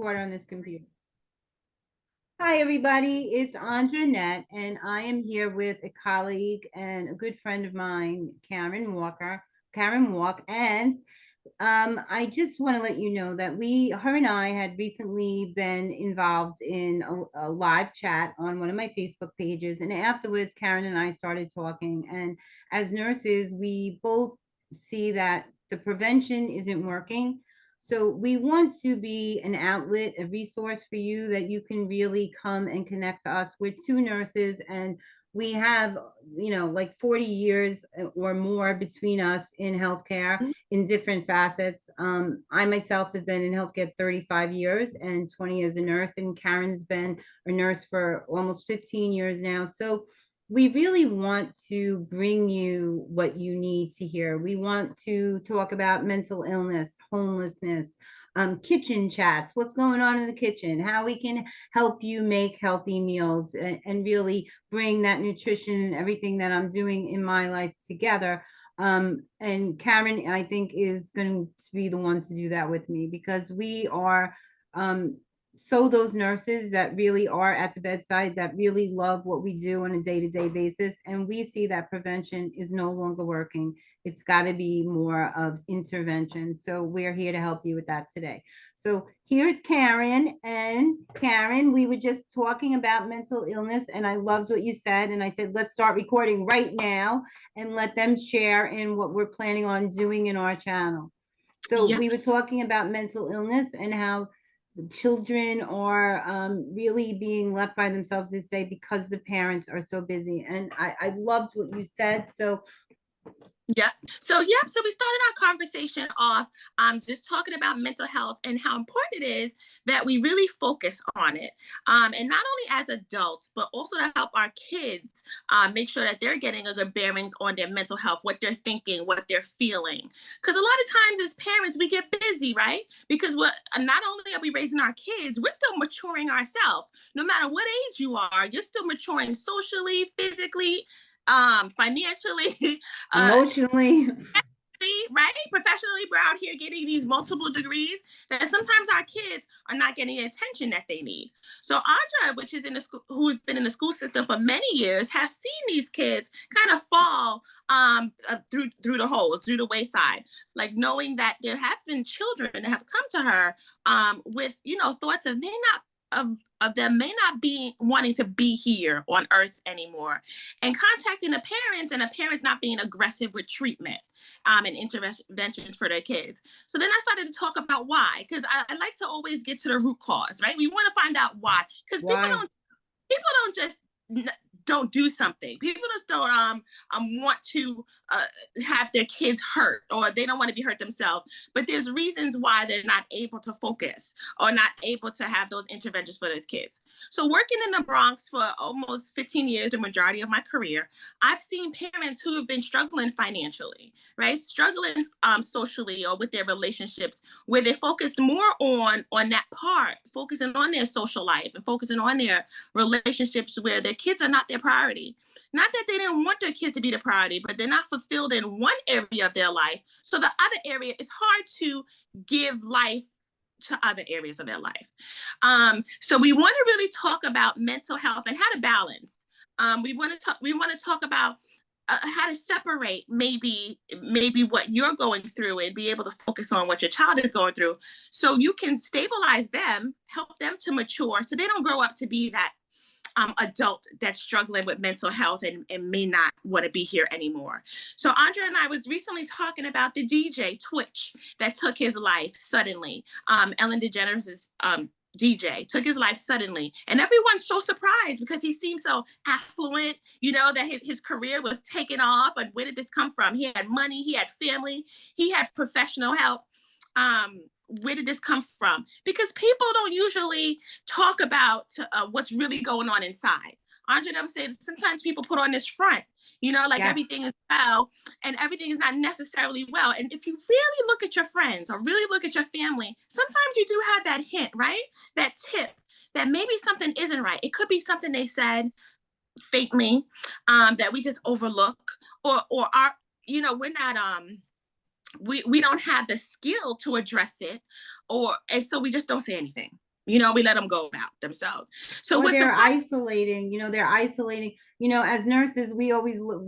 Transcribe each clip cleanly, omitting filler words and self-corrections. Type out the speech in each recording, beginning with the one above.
record on this computer. Hi, everybody. It's Andra, and I am here with a colleague and a good friend of mine, Karen Walk. And I just want to let you know that her and I had recently been involved in a live chat on one of my Facebook pages. And afterwards, Karen and I started talking. And as nurses, we both see that the prevention isn't working. So we want to be an outlet, a resource for you that you can really come and connect to us. We're two nurses and we have, like 40 years or more between us in healthcare in different facets. I myself have been in healthcare 35 years and 20 years a nurse, and Karen's been a nurse for almost 15 years now. So we really want to bring you what you need to hear. We want to talk about mental illness, homelessness, kitchen chats, what's going on in the kitchen, how we can help you make healthy meals and really bring that nutrition and everything that I'm doing in my life together. And Karen, I think, is going to be the one to do that with me, because we are so those nurses that really are at the bedside, that really love what we do on a day-to-day basis, and we see that prevention is no longer working. It's got to be more of intervention. So we're here to help you with that today. So here's Karen. And Karen, we were just talking about mental illness, and I loved what you said. And I said, let's start recording right now and let them share in what we're planning on doing in our channel. So we were talking about mental illness and how children are really being left by themselves this day because the parents are so busy. And I loved what you said. So So we started our conversation off just talking about mental health and how important it is that we really focus on it. And not only as adults, but also to help our kids make sure that they're getting a good bearings on their mental health, what they're thinking, what they're feeling. Because a lot of times as parents, we get busy, right? Because not only are we raising our kids, we're still maturing ourselves. No matter what age you are, you're still maturing socially, physically, financially, emotionally, right? Professionally, we're out here getting these multiple degrees that sometimes our kids are not getting the attention that they need. So Andra, which is in the school, who's been in the school system for many years, have seen these kids kind of fall through the holes, through the wayside, like knowing that there has been children that have come to her with, thoughts of of them may not be wanting to be here on earth anymore, and contacting the parents, and the parents not being aggressive with treatment and interventions for their kids. So then I started to talk about why, because I like to always get to the root cause, right? We want to find out why, because people don't just don't do something. People just don't want to have their kids hurt, or they don't want to be hurt themselves. But there's reasons why they're not able to focus or not able to have those interventions for those kids. So working in the Bronx for almost 15 years, the majority of my career, I've seen parents who have been struggling financially, right? Struggling socially or with their relationships, where they focused more on that part, focusing on their social life and focusing on their relationships, where their kids are not their priority. Not that they didn't want their kids to be the priority, but they're not fulfilled in one area of their life. So the other area is hard to give life to other areas of their life. So we want to really talk about mental health and how to balance. We want to talk about how to separate maybe what you're going through and be able to focus on what your child is going through, so you can stabilize them, help them to mature, so they don't grow up to be that adult that's struggling with mental health and may not want to be here anymore. So Andra and I was recently talking about the DJ Twitch that took his life suddenly. Ellen DeGeneres' DJ took his life suddenly, and everyone's so surprised because he seemed so affluent, that his career was taking off. And where did this come from? He had money, he had family, he had professional help. Where did this come from? Because people don't usually talk about what's really going on inside. Andra never said sometimes people put on this front, everything is well, and everything is not necessarily well. And if you really look at your friends or really look at your family, sometimes you do have that hint, right? That tip that maybe something isn't right. It could be something they said faintly that we just overlook, or our, we're not we don't have the skill to address it, and so we just don't say anything. We let them go about themselves. So Or what's they're important? isolating, they're isolating. As nurses,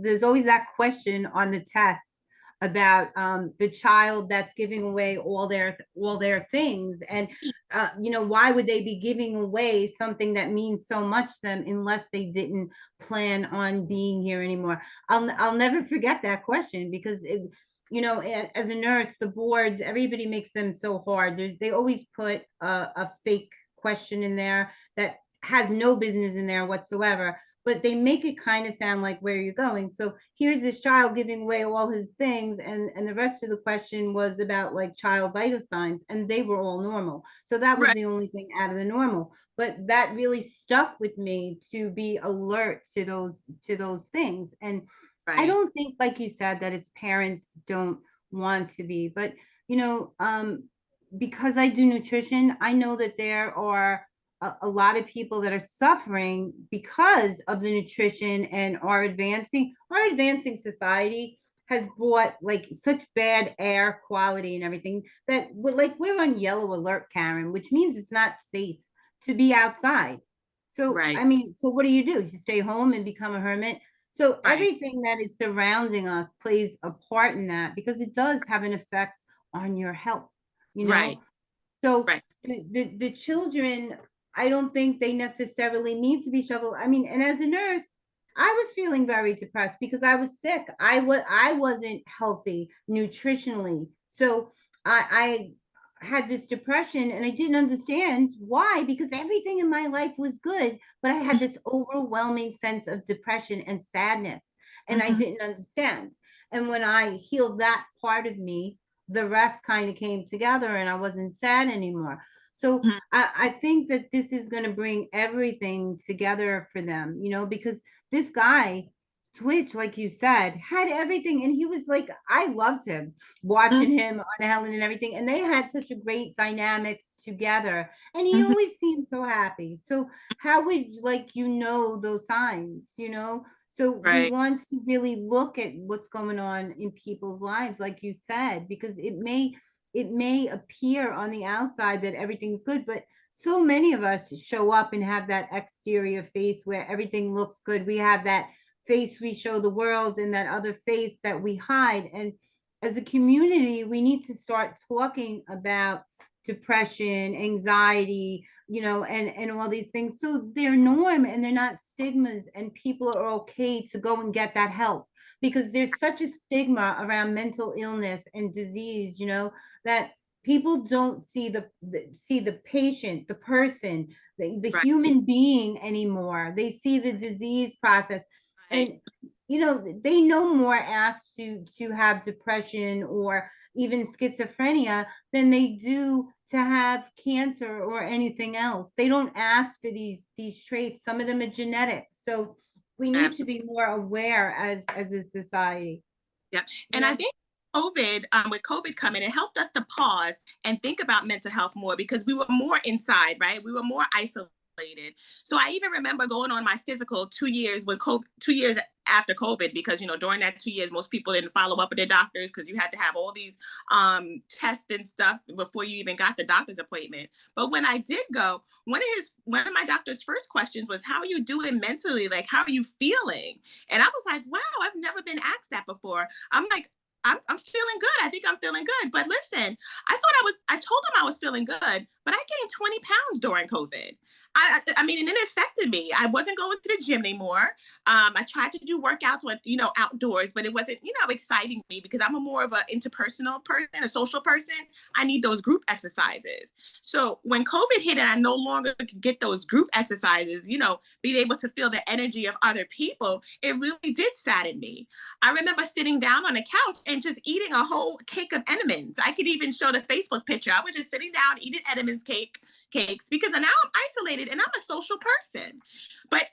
there's always that question on the test about the child that's giving away all their things. And why would they be giving away something that means so much to them unless they didn't plan on being here anymore? I'll never forget that question, because as a nurse, the boards, everybody makes them so hard. They always put a fake question in there that has no business in there whatsoever, but they make it kind of sound like, where are you going? So here's this child giving away all his things, and the rest of the question was about like child vital signs, and they were all normal. So that was Right, the only thing out of the normal. But that really stuck with me, to be alert to those things. And I right. don't think, like you said, that it's parents don't want to be, but you know, um, because I do nutrition, I know that there are a lot of people that are suffering because of the nutrition, and our advancing society has brought like such bad air quality and everything, that we're on yellow alert, Karen, which means it's not safe to be outside. So Right, I mean, so what do? You stay home and become a hermit? So right, everything that is surrounding us plays a part in that, because it does have an effect on your health, you right, know? So right. the children, I don't think they necessarily need to be shoveled. I mean, and as a nurse, I was feeling very depressed because I was sick. I wasn't healthy nutritionally. So I had this depression, and I didn't understand why, because everything in my life was good, but I had this overwhelming sense of depression and sadness, and I Mm-hmm. didn't understand. And when I healed that part of me, the rest kind of came together, and I wasn't sad anymore. So I think that this is going to bring everything together for them, because this guy, Twitch, like you said, had everything. And he was like, I loved him, watching him on Helen and everything. And they had such a great dynamics together. And he Mm-hmm. always seemed so happy. So how would those signs, So we Right, want to really look at what's going on in people's lives, like you said, because it may appear on the outside that everything's good, but so many of us show up and have that exterior face where everything looks good. We have that face we show the world, and that other face that we hide. And as a community, we need to start talking about depression, anxiety, and all these things, so they're norm and they're not stigmas, and people are okay to go and get that help, because there's such a stigma around mental illness and disease, that people don't see the patient, the person, the right, human being anymore. They see the disease process. right, And they no more ask to have depression or even schizophrenia than they do to have cancer or anything else. They don't ask for these traits. Some of them are genetic. So we need to absolutely. be more aware as a society. Yeah. You And I know, think with COVID coming, it helped us to pause and think about mental health more because we were more inside, right? We were more isolated. So I even remember going on my physical 2 years when COVID, 2 years after COVID, because during that 2 years, most people didn't follow up with their doctors because you had to have all these tests and stuff before you even got the doctor's appointment. But when I did go, one of my doctor's first questions was, "How are you doing mentally? Like, how are you feeling?" And I was like, "Wow, I've never been asked that before." I'm like, I'm feeling good. I think I'm feeling good. But listen, I told him I was feeling good, but I gained 20 pounds during COVID. I mean, and it affected me. I wasn't going to the gym anymore. I tried to do workouts when, outdoors, but it wasn't, exciting me because I'm a more of an interpersonal person, a social person. I need those group exercises. So when COVID hit and I no longer could get those group exercises, being able to feel the energy of other people, it really did sadden me. I remember sitting down on a couch and just eating a whole cake of M&Ms. I could even show the Facebook picture. I was just sitting down eating M&Ms cakes because now I'm isolated and I'm a social person. But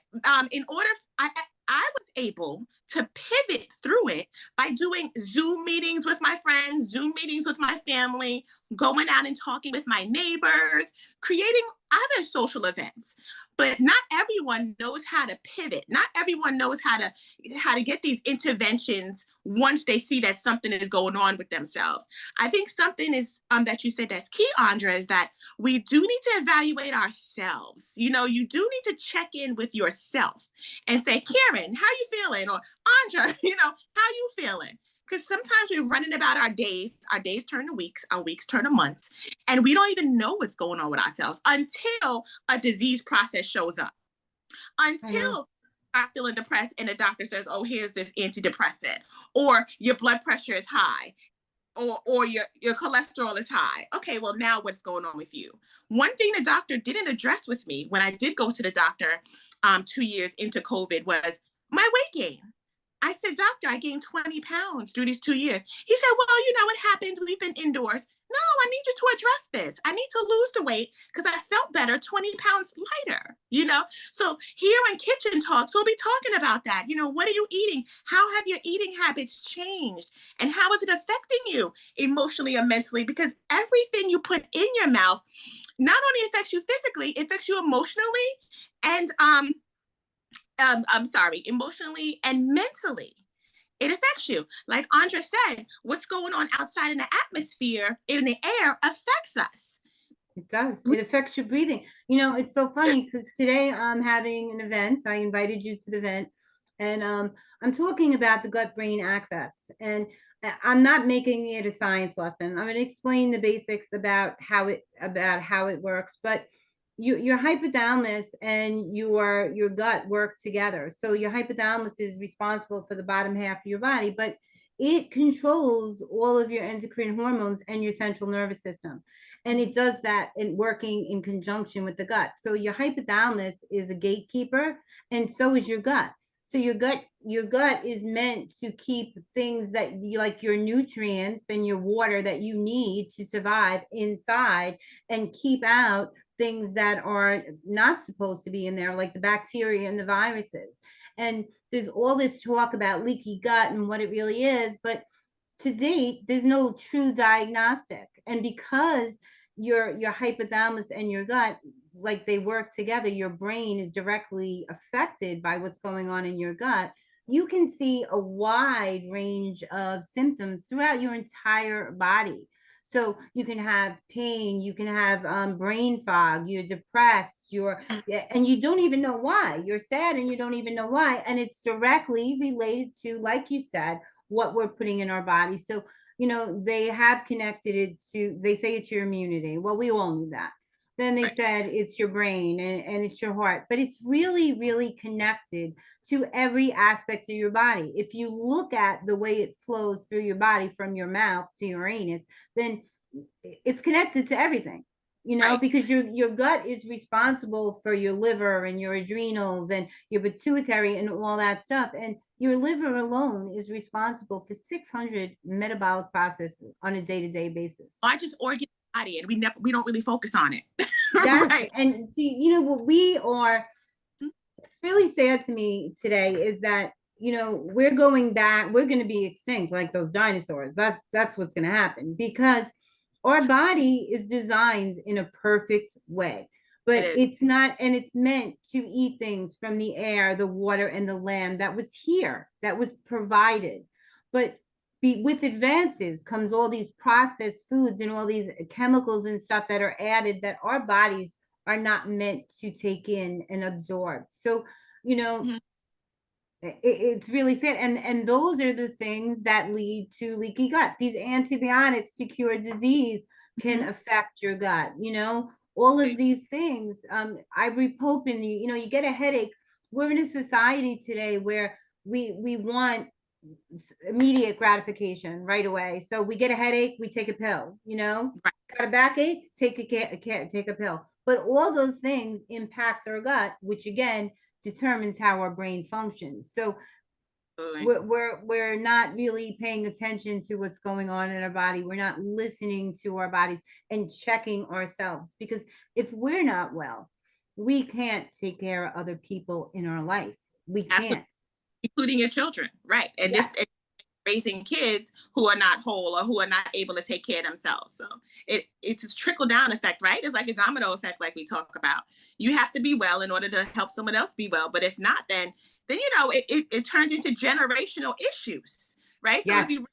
in order, I was able to pivot through it by doing Zoom meetings with my friends, Zoom meetings with my family, going out and talking with my neighbors, creating other social events. But not everyone knows how to pivot. Not everyone knows how to get these interventions once they see that something is going on with themselves. I think something is that you said that's key, Andra, is that we do need to evaluate ourselves. You do need to check in with yourself and say, Karen, how you feeling? Or Andra, how you feeling? Because sometimes we're running about our days. Our days turn to weeks, our weeks turn to months, and we don't even know what's going on with ourselves until a disease process shows up. I know. Until I'm feeling depressed and the doctor says, oh, here's this antidepressant, or your blood pressure is high, or your cholesterol is high. Okay, well, now what's going on with you? One thing the doctor didn't address with me when I did go to the doctor 2 years into COVID was my weight gain. I said, doctor, I gained 20 pounds through these 2 years. He said, well, you know what happens? We've been indoors. No, I need you to address this. I need to lose the weight because I felt better, 20 pounds lighter. So here in Kitchen Talks, we'll be talking about that. What are you eating? How have your eating habits changed? And how is it affecting you emotionally or mentally? Because everything you put in your mouth not only affects you physically, it affects you emotionally and I'm sorry, emotionally and mentally. It affects you. Like Andra said, what's going on outside in the atmosphere, in the air, affects us. It does. It affects your breathing. It's so funny because today I'm having an event. I invited you to the event, and I'm talking about the gut-brain axis. And I'm not making it a science lesson. I'm going to explain the basics about how it works. But your hypothalamus and your gut work together. So your hypothalamus is responsible for the bottom half of your body, but it controls all of your endocrine hormones and your central nervous system. And it does that in working in conjunction with the gut. So your hypothalamus is a gatekeeper, and so is your gut. So your gut is meant to keep things that you like, your nutrients and your water that you need to survive inside, and keep out things that are not supposed to be in there, like the bacteria and the viruses. And there's all this talk about leaky gut and what it really is, but to date, there's no true diagnostic. And because your hypothalamus and your gut, like, they work together, your brain is directly affected by what's going on in your gut. You can see a wide range of symptoms throughout your entire body. So you can have pain, you can have brain fog, you're depressed, and you don't even know why. You're sad and you don't even know why. And it's directly related to, like you said, what we're putting in our body. So, they have connected it to, they say it's your immunity. Well, we all knew that. Then they Right. said it's your brain and it's your heart, but it's really, really connected to every aspect of your body. If you look at the way it flows through your body from your mouth to your anus, then it's connected to everything, Right. because your gut is responsible for your liver and your adrenals and your pituitary and all that stuff. And your liver alone is responsible for 600 metabolic processes on a day-to-day basis. I just organ body, and we don't really focus on it. Yes. Right. And see, what we are, it's really sad to me today is that, we're going back, we're going to be extinct like those dinosaurs. That's what's going to happen, because our body is designed in a perfect way, It but is. it's not. And it's meant to eat things from the air, the water, and the land that was here, that was provided. But with advances comes all these processed foods and all these chemicals and stuff that are added, that our bodies are not meant to take in and absorb. So, you know, Mhm. it's really sad. And those are the things that lead to leaky gut. These antibiotics to cure disease can Mhm. affect your gut, all of these things. Ibuprofen, you get a headache. We're in a society today where we want immediate gratification right away. So we get a headache, we take a pill, Right. got a backache, take a pill. But all those things impact our gut, which again determines how our brain functions. So Absolutely. we're not really paying attention to what's going on in our body. We're not listening to our bodies and checking ourselves, because if we're not well, we can't take care of other people in our life. We Absolutely. can't. Including your children. Right. And this Yes. raising kids who are not whole or who are not able to take care of themselves. So it's a trickle down effect, right? It's like a domino effect, like we talk about. You have to be well in order to help someone else be well. But if not, then it turns into generational issues, right? So if Yes. you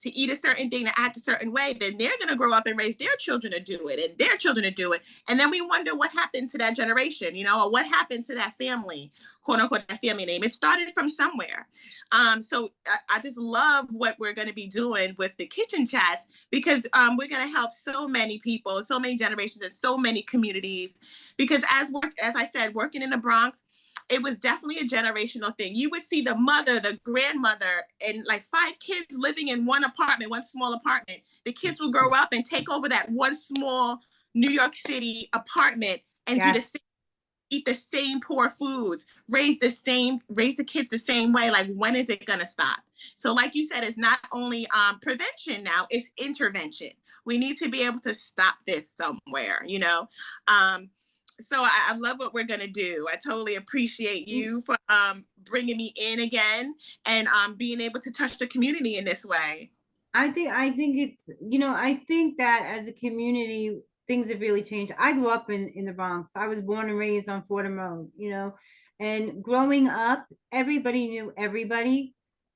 to eat a certain thing, to act a certain way, then they're going to grow up and raise their children to do it and their children to do it. And then we wonder what happened to that generation, or what happened to that family, quote unquote, that family name. It started from somewhere. So I just love what we're going to be doing with the kitchen chats, because we're going to help so many people, so many generations, and so many communities. Because as I said, working in the Bronx, it was definitely a generational thing. You would see the mother, the grandmother, and like 5 kids living in one apartment, one small apartment. The kids will grow up and take over that one small New York City apartment and do the Yes. same, eat the same poor foods, raise the kids the same way. Like, when is it gonna stop? So, like you said, it's not only prevention now; it's intervention. We need to be able to stop this somewhere. So I love what we're gonna do. I totally appreciate you for bringing me in again and being able to touch the community in this way. I think it's, I think that as a community, things have really changed. I grew up in the Bronx. I was born and raised on Fordham Road, and growing up, everybody knew everybody.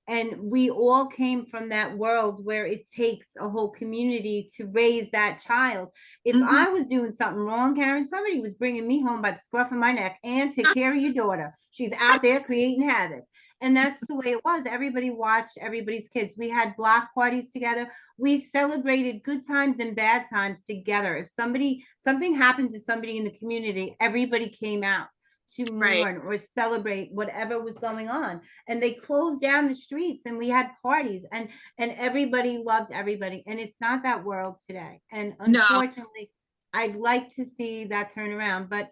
And we all came from that world where it takes a whole community to raise that child. If Mm-hmm. I was doing something wrong, Karen, somebody was bringing me home by the scruff of my neck and take care of your daughter. She's out there creating havoc. And that's the way it was. Everybody watched everybody's kids. We had block parties together. We celebrated good times and bad times together. If something happened to somebody in the community, everybody came out to Right. mourn or celebrate whatever was going on. And they closed down the streets and we had parties, and everybody loved everybody. And it's not that world today. And No. unfortunately, I'd like to see that turn around, but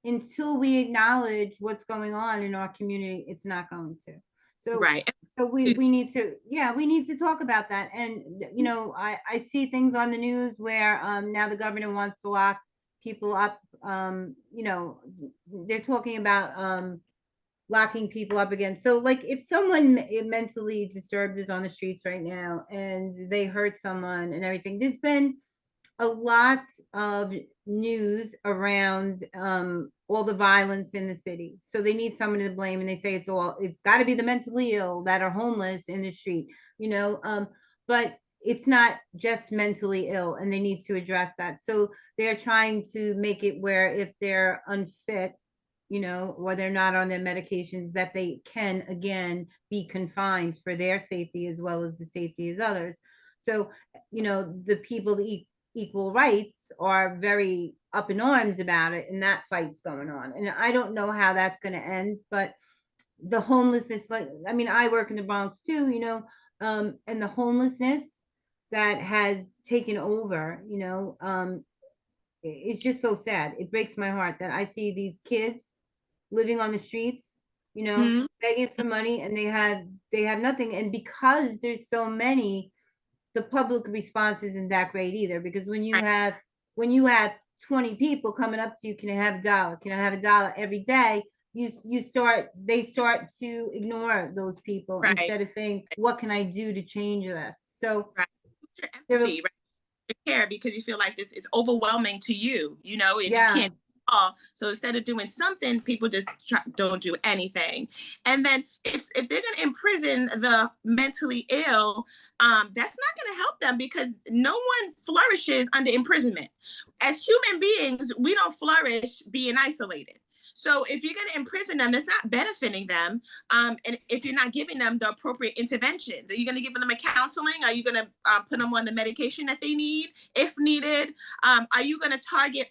until we acknowledge what's going on in our community, it's not going to. So Right. so we need to, yeah, we need to talk about that. And I see things on the news where now the governor wants to lock people up. They're talking about locking people up again. So like if someone mentally disturbed is on the streets right now and they hurt someone and everything, there's been a lot of news around all the violence in the city. So they need someone to blame, and they say it's got to be the mentally ill that are homeless in the street, but it's not just mentally ill, and they need to address that. So they're trying to make it where if they're unfit, or they're not on their medications, that they can again be confined for their safety as well as the safety as others. So, the people that equal rights are very up in arms about it, and that fight's going on. And I don't know how that's going to end, but the homelessness, like, I mean, I work in the Bronx too, and the homelessness that has taken over, it's just so sad. It breaks my heart that I see these kids living on the streets, Mm-hmm. begging for money, and they have nothing. And because there's so many, the public response isn't that great either. Because Right. when you have 20 people coming up to you, can I have a dollar? Can I have a dollar every day? They start to ignore those people Right. instead of saying, what can I do to change this? So Right. Your there, empathy, right? Care because you feel like this is overwhelming to you, and you yeah, can't all. So instead of doing something, people just don't do anything. And then if they're going to imprison the mentally ill, that's not going to help them, because no one flourishes under imprisonment. As human beings, we don't flourish being isolated. So if you're going to imprison them, that's not benefiting them. And if you're not giving them the appropriate interventions, are you going to give them a counseling? Are you going to put them on the medication that they need, if needed? Are you going to target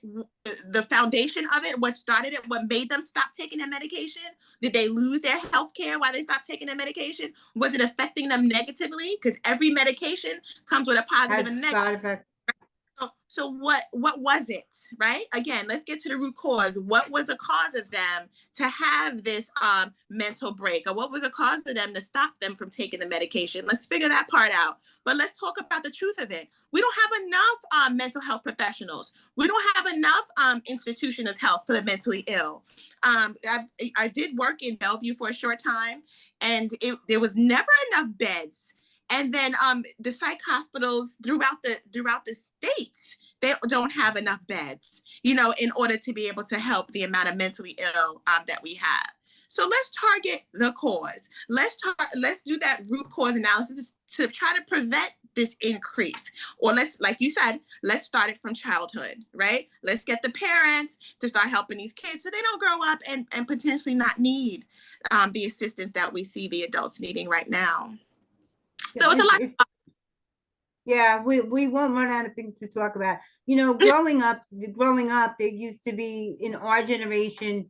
the foundation of it, what started it, what made them stop taking their medication? Did they lose their health care while they stopped taking their medication? Was it affecting them negatively? Because every medication comes with a positive and has negative. side effects. So what was it, right? Again, let's get to the root cause. What was the cause of them to have this mental break, or what was the cause of them to stop them from taking the medication? Let's figure that part out. But let's talk about the truth of it. We don't have enough mental health professionals. We don't have enough institution of health for the mentally ill. I did work in Bellevue for a short time, and there was never enough beds. And then the psych hospitals throughout the states, they don't have enough beds, in order to be able to help the amount of mentally ill that we have. So let's target the cause. Let's do that root cause analysis to try to prevent this increase. Or like you said, let's start it from childhood, right? Let's get the parents to start helping these kids so they don't grow up and potentially not need the assistance that we see the adults needing right now. So it's a lot. Yeah, we won't run out of things to talk about. Growing up, there used to be in our generation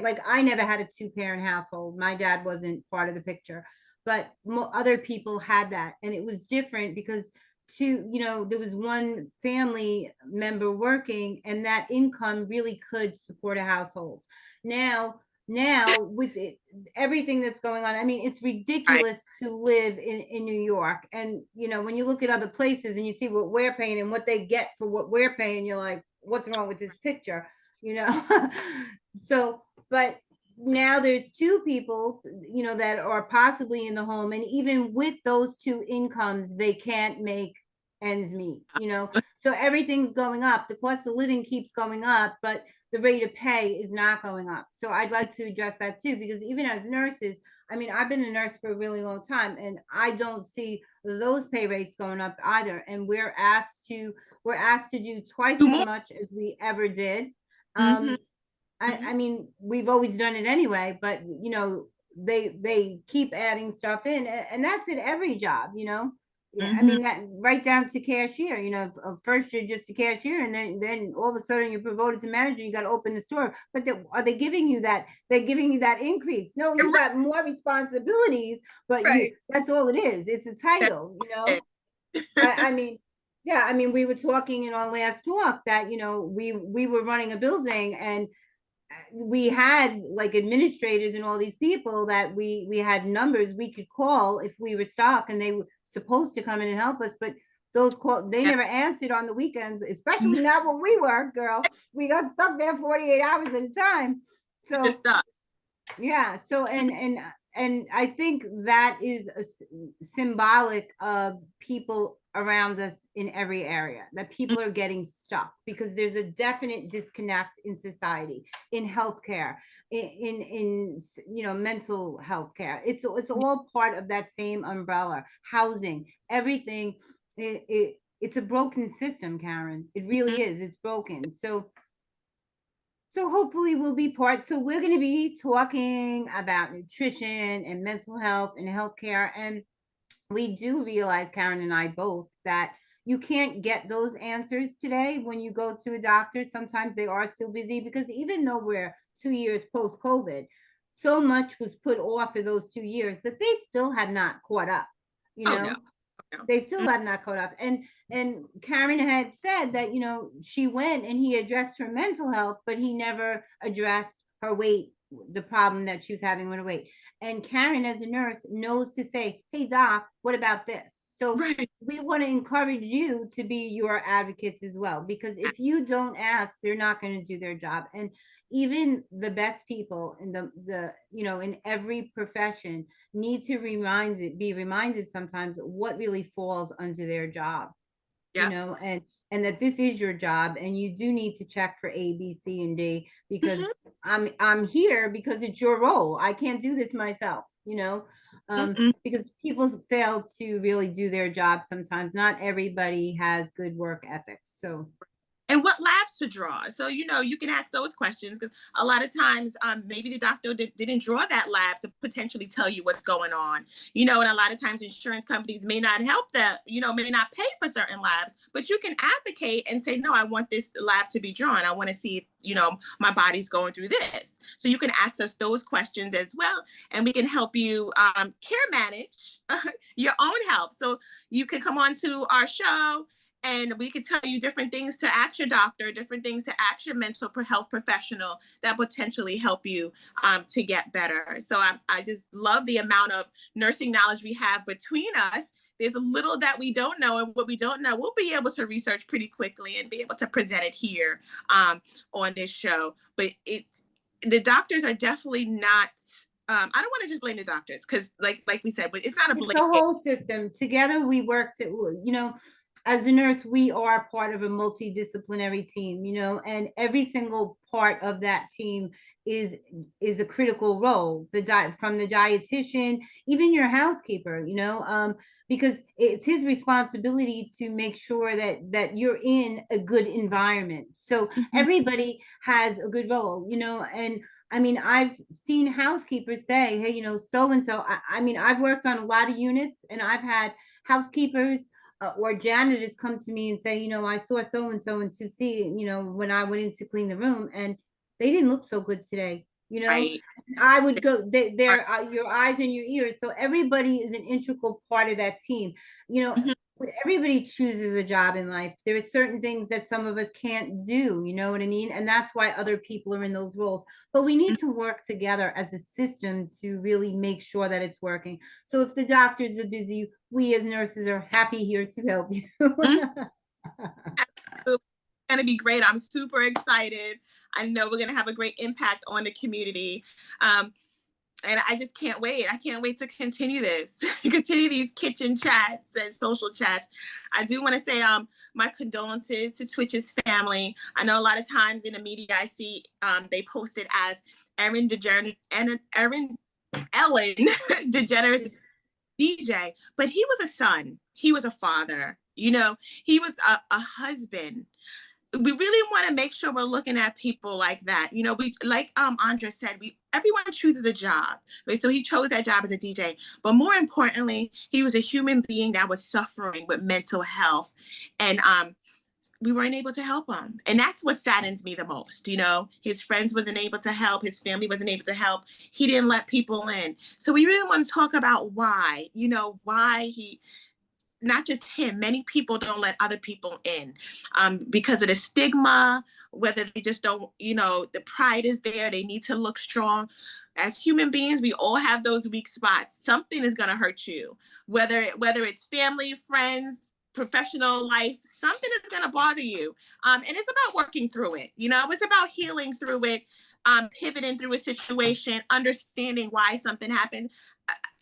like I never had a two-parent household. My dad wasn't part of the picture, but other people had that, and it was different because there was one family member working, and that income really could support a household. Now with everything that's going on, I mean, it's ridiculous to live in New York. And when you look at other places and you see what we're paying and what they get for what we're paying, you're like, what's wrong with this picture? So, but now there's two people that are possibly in the home, and even with those two incomes, they can't make ends meet. So everything's going up, the cost of living keeps going up, but the rate of pay is not going up. So I'd like to address that too, because even as nurses, I mean, I've been a nurse for a really long time, and I don't see those pay rates going up either. And we're asked to do twice as much as we ever did. Mm-hmm. I mean, we've always done it anyway, but they keep adding stuff in, and that's in every job. Yeah, I mean, that right down to cashier. First you're just a cashier, and then all of a sudden you're promoted to manager. You got to open the store. But are they giving you that? They're giving you that increase. No, you got more responsibilities, but that's all it is. It's a title. I mean, yeah. I mean, we were talking in our last talk that we were running a building, and we had like administrators and all these people that we had numbers we could call if we were stuck, and they were supposed to come in and help us, but those calls, they never answered on the weekends, especially not when we were, girl. We got stuck there 48 hours at a time. So yeah, so and I think that is symbolic of people around us in every area, that people are getting stuck because there's a definite disconnect in society, in healthcare, in mental health care. It's all part of that same umbrella. Housing, everything. It's a broken system, Karen. It really is. It's broken. So hopefully we'll be part. So we're going to be talking about nutrition and mental health and healthcare. And we do realize, Karen and I both, that you can't get those answers today when you go to a doctor. Sometimes they are still busy, because even though we're 2 years post COVID, so much was put off for those 2 years that they still have not caught up. No. They still have not caught up. And Karen had said that she went and he addressed her mental health, but he never addressed her weight, the problem that she was having with her weight. And Karen, as a nurse, knows to say, hey doc, what about this? So we want to encourage you to be your advocates as well, because if you don't ask, they're not going to do their job. And even the best people in the in every profession need to be reminded sometimes what really falls under their job. And that this is your job, and you do need to check for A, B, C, and D, because I'm here because it's your role. I can't do this myself, because people fail to really do their job sometimes. Not everybody has good work ethics. So and what labs to draw. So, you can ask those questions, because a lot of times maybe the doctor didn't draw that lab to potentially tell you what's going on, and a lot of times insurance companies may not help that, may not pay for certain labs, but you can advocate and say, no, I want this lab to be drawn. I want to see if, my body's going through this. So you can ask us those questions as well, and we can help you care manage your own health. So you can come on to our show And we could tell you different things to ask your doctor, different things to ask your mental health professional that potentially help you to get better. So I just love the amount of nursing knowledge we have between us. There's a little that we don't know, and what we don't know, we'll be able to research pretty quickly and be able to present it here on this show. But the doctors are definitely not. I don't want to just blame the doctors because, like we said, but it's not a It's the blame. whole system. Together we work to, as a nurse, we are part of a multidisciplinary team, and every single part of that team is is a critical role. The diet from the dietitian, even your housekeeper, because it's his responsibility to make sure that you're in a good environment. So Mhm. everybody has a good role, and I mean, I've seen housekeepers say, hey, so and so. I mean, I've worked on a lot of units, and I've had housekeepers or janitors come to me and say, I saw so and so in 2C, when I went in to clean the room, and they didn't look so good today. Right. I would go, they're your eyes and your ears. So everybody is an integral part of that team. You know, Mhm. everybody chooses a job in life. There are certain things that some of us can't do, you know what I mean? And that's why other people are in those roles. But we need to work together as a system to really make sure that it's working. So if the doctors are busy, we as nurses are happy here to help you. Mhm. It's going to be great. I'm super excited. I know we're going to have a great impact on the community. Um, and I just can't wait. I can't wait to continue this, continue these kitchen chats and social chats. I do want to say my condolences to Twitch's family. I know a lot of times in the media I see they post it as Erin DeGeneres and Erin Ellen DeGeneres DJ, but he was a son. He was a father. He was a husband. We really want to make sure we're looking at people like that. We like Andra said, we everyone chooses a job. Right? So he chose that job as a DJ. But more importantly, he was a human being that was suffering with mental health. And we weren't able to help him. And that's what saddens me the most. His friends wasn't able to help, his family wasn't able to help. He didn't let people in. So we really want to talk about why he not just him, many people don't let other people in because of the stigma, whether they just don't, the pride is there, they need to look strong. As human beings, we all have those weak spots. Something is going to hurt you, whether it's family, friends, professional life, something is going to bother you. And it's about working through it. It's about healing through it, pivoting through a situation, understanding why something happened.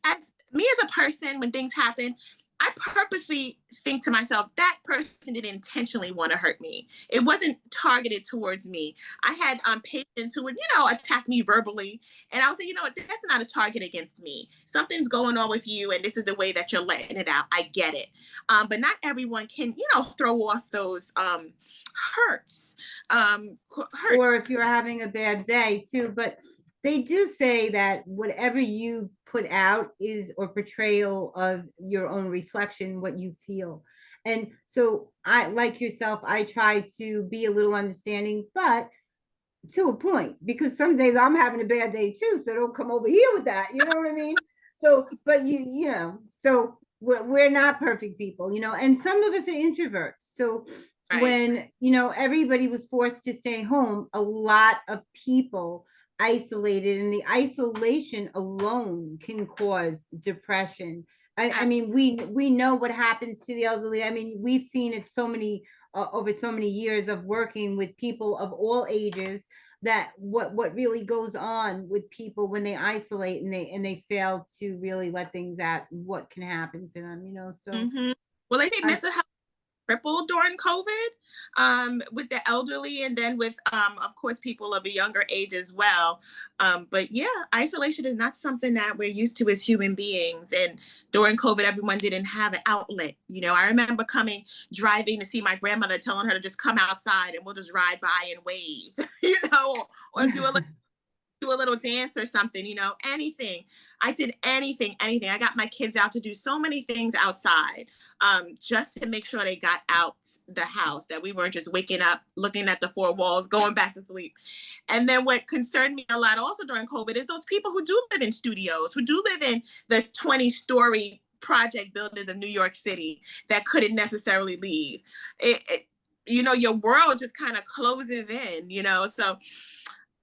As me as a person, when things happen, I purposely think to myself, that person didn't intentionally want to hurt me. It wasn't targeted towards me. I had patients who would, attack me verbally. And I would say, that's not a target against me. Something's going on with you, and this is the way that you're letting it out. I get it. But not everyone can, throw off those hurts. Hurts. Or if you're having a bad day too. But they do say that whatever you put out is or portrayal of your own reflection, what you feel. And so I, like yourself, I try to be a little understanding, but to a point, because some days I'm having a bad day too. So don't come over here with that. You know what I mean? So, but so we're not perfect people, and some of us are introverts. So Right. when, everybody was forced to stay home, a lot of people isolated, and the isolation alone can cause depression. I Absolutely. mean, we know what happens to the elderly. I mean, we've seen it so many over so many years of working with people of all ages, that what really goes on with people when they isolate and they fail to really let things out, what can happen to them, so Mm-hmm. Well, they say I mental health tripled during COVID with the elderly, and then with, of course, people of a younger age as well. But yeah, isolation is not something that we're used to as human beings. And during COVID, everyone didn't have an outlet. I remember driving to see my grandmother, telling her to just come outside and we'll just ride by and wave, or do a little dance or something, anything. I did anything. I got my kids out to do so many things outside, just to make sure they got out the house, that we weren't just waking up, looking at the four walls, going back to sleep. And then what concerned me a lot also during COVID is those people who do live in studios, who do live in the 20-story project buildings of New York City that couldn't necessarily leave. Your world just kind of closes in, so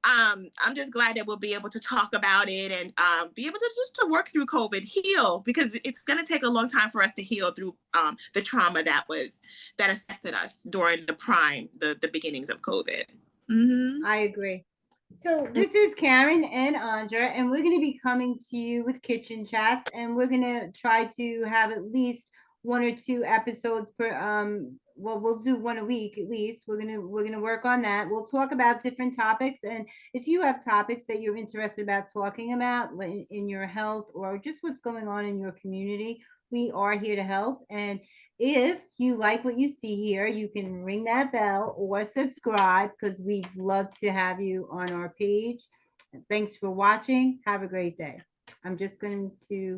I'm just glad that we'll be able to talk about it and be able to just to work through COVID, heal, because it's going to take a long time for us to heal through the trauma that affected us during the beginnings of COVID. Mm-hmm. I agree. So this is Karen and Andra, and we're going to be coming to you with kitchen chats, and we're going to try to have at least one or two episodes per well, we'll do one a week at least. We're going to work on that. We'll talk about different topics, and if you have topics that you're interested about talking about in your health or just what's going on in your community, we are here to help. And if you like what you see here, you can ring that bell or subscribe because we'd love to have you on our page. Thanks for watching. Have a great day. I'm just going to